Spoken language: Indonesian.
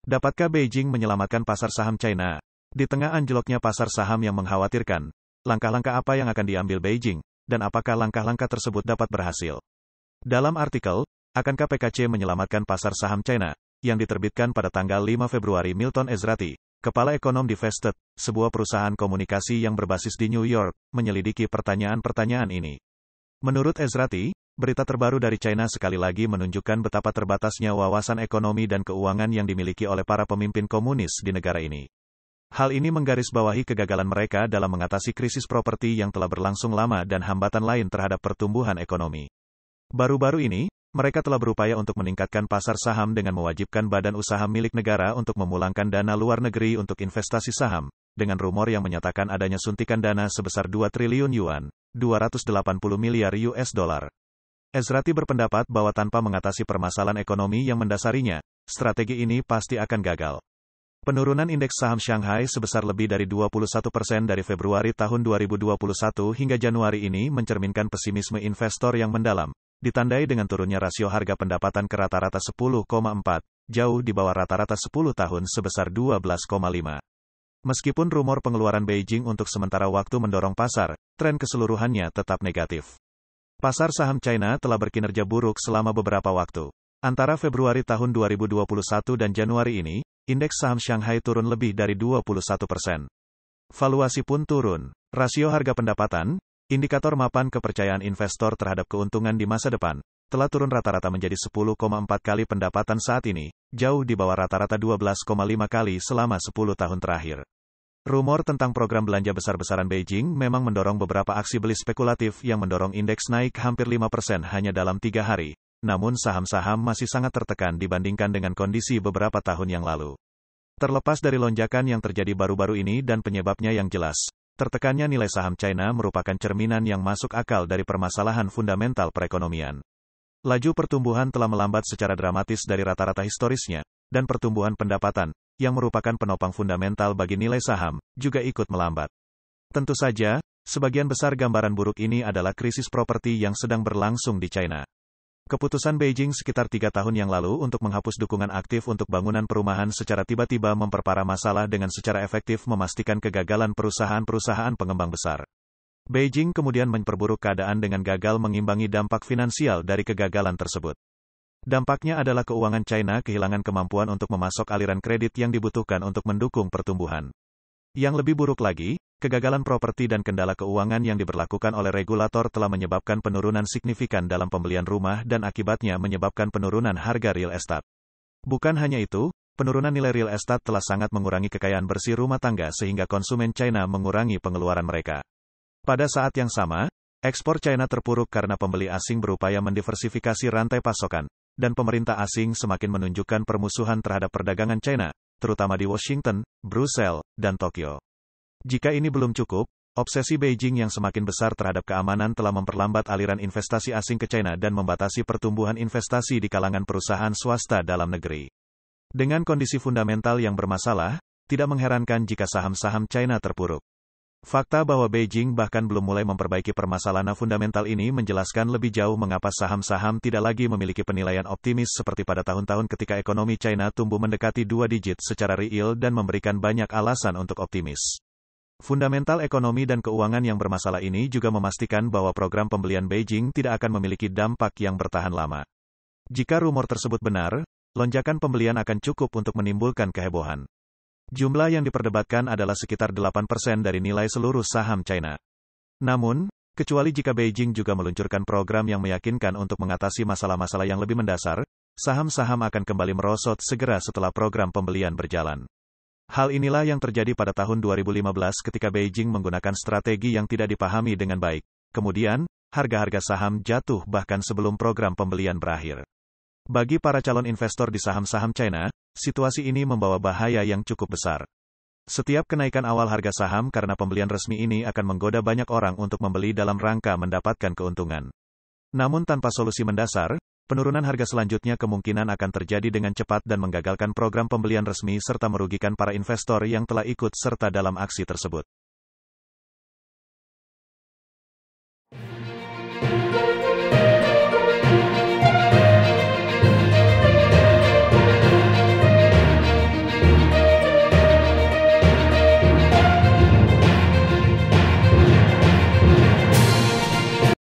Dapatkah Beijing menyelamatkan pasar saham China? Di tengah anjloknya pasar saham yang mengkhawatirkan, langkah-langkah apa yang akan diambil Beijing, dan apakah langkah-langkah tersebut dapat berhasil? Dalam artikel, akankah PKC menyelamatkan pasar saham China, yang diterbitkan pada tanggal 5 Februari Milton Ezrati, kepala ekonom di Vested, sebuah perusahaan komunikasi yang berbasis di New York, menyelidiki pertanyaan-pertanyaan ini. Menurut Ezrati, berita terbaru dari China sekali lagi menunjukkan betapa terbatasnya wawasan ekonomi dan keuangan yang dimiliki oleh para pemimpin komunis di negara ini. Hal ini menggarisbawahi kegagalan mereka dalam mengatasi krisis properti yang telah berlangsung lama dan hambatan lain terhadap pertumbuhan ekonomi. Baru-baru ini, mereka telah berupaya untuk meningkatkan pasar saham dengan mewajibkan badan usaha milik negara untuk memulangkan dana luar negeri untuk investasi saham, dengan rumor yang menyatakan adanya suntikan dana sebesar 2 triliun yuan, 280 miliar US dollar. Ezrati berpendapat bahwa tanpa mengatasi permasalahan ekonomi yang mendasarinya, strategi ini pasti akan gagal. Penurunan indeks saham Shanghai sebesar lebih dari 21% dari Februari tahun 2021 hingga Januari ini mencerminkan pesimisme investor yang mendalam, ditandai dengan turunnya rasio harga pendapatan ke rata-rata 10,4, jauh di bawah rata-rata 10 tahun sebesar 12,5. Meskipun rumor pengeluaran Beijing untuk sementara waktu mendorong pasar, tren keseluruhannya tetap negatif. Pasar saham China telah berkinerja buruk selama beberapa waktu. Antara Februari tahun 2021 dan Januari ini, indeks saham Shanghai turun lebih dari 21%. Valuasi pun turun. Rasio harga pendapatan, indikator mapan kepercayaan investor terhadap keuntungan di masa depan, telah turun rata-rata menjadi 10,4 kali pendapatan saat ini, jauh di bawah rata-rata 12,5 kali selama 10 tahun terakhir. Rumor tentang program belanja besar-besaran Beijing memang mendorong beberapa aksi beli spekulatif yang mendorong indeks naik hampir 5% hanya dalam 3 hari. Namun saham-saham masih sangat tertekan dibandingkan dengan kondisi beberapa tahun yang lalu. Terlepas dari lonjakan yang terjadi baru-baru ini dan penyebabnya yang jelas, tertekannya nilai saham China merupakan cerminan yang masuk akal dari permasalahan fundamental perekonomian. Laju pertumbuhan telah melambat secara dramatis dari rata-rata historisnya, dan pertumbuhan pendapatan, yang merupakan penopang fundamental bagi nilai saham, juga ikut melambat. Tentu saja, sebagian besar gambaran buruk ini adalah krisis properti yang sedang berlangsung di China. Keputusan Beijing sekitar 3 tahun yang lalu untuk menghapus dukungan aktif untuk bangunan perumahan secara tiba-tiba memperparah masalah dengan secara efektif memastikan kegagalan perusahaan-perusahaan pengembang besar. Beijing kemudian memperburuk keadaan dengan gagal mengimbangi dampak finansial dari kegagalan tersebut. Dampaknya adalah keuangan China kehilangan kemampuan untuk memasok aliran kredit yang dibutuhkan untuk mendukung pertumbuhan. Yang lebih buruk lagi, kegagalan properti dan kendala keuangan yang diberlakukan oleh regulator telah menyebabkan penurunan signifikan dalam pembelian rumah dan akibatnya menyebabkan penurunan harga real estate. Bukan hanya itu, penurunan nilai real estate telah sangat mengurangi kekayaan bersih rumah tangga sehingga konsumen China mengurangi pengeluaran mereka. Pada saat yang sama, ekspor China terpuruk karena pembeli asing berupaya mendiversifikasi rantai pasokan, dan pemerintah asing semakin menunjukkan permusuhan terhadap perdagangan China, terutama di Washington, Brussels, dan Tokyo. Jika ini belum cukup, obsesi Beijing yang semakin besar terhadap keamanan telah memperlambat aliran investasi asing ke China dan membatasi pertumbuhan investasi di kalangan perusahaan swasta dalam negeri. Dengan kondisi fundamental yang bermasalah, tidak mengherankan jika saham-saham China terpuruk. Fakta bahwa Beijing bahkan belum mulai memperbaiki permasalahan fundamental ini menjelaskan lebih jauh mengapa saham-saham tidak lagi memiliki penilaian optimis seperti pada tahun-tahun ketika ekonomi China tumbuh mendekati 2 digit secara real dan memberikan banyak alasan untuk optimis. Fundamental ekonomi dan keuangan yang bermasalah ini juga memastikan bahwa program pembelian Beijing tidak akan memiliki dampak yang bertahan lama. Jika rumor tersebut benar, lonjakan pembelian akan cukup untuk menimbulkan kehebohan. Jumlah yang diperdebatkan adalah sekitar 8% dari nilai seluruh saham China. Namun, kecuali jika Beijing juga meluncurkan program yang meyakinkan untuk mengatasi masalah-masalah yang lebih mendasar, saham-saham akan kembali merosot segera setelah program pembelian berjalan. Hal inilah yang terjadi pada tahun 2015 ketika Beijing menggunakan strategi yang tidak dipahami dengan baik. Kemudian, harga-harga saham jatuh bahkan sebelum program pembelian berakhir. Bagi para calon investor di saham-saham China, situasi ini membawa bahaya yang cukup besar. Setiap kenaikan awal harga saham karena pembelian resmi ini akan menggoda banyak orang untuk membeli dalam rangka mendapatkan keuntungan. Namun tanpa solusi mendasar, penurunan harga selanjutnya kemungkinan akan terjadi dengan cepat dan menggagalkan program pembelian resmi serta merugikan para investor yang telah ikut serta dalam aksi tersebut.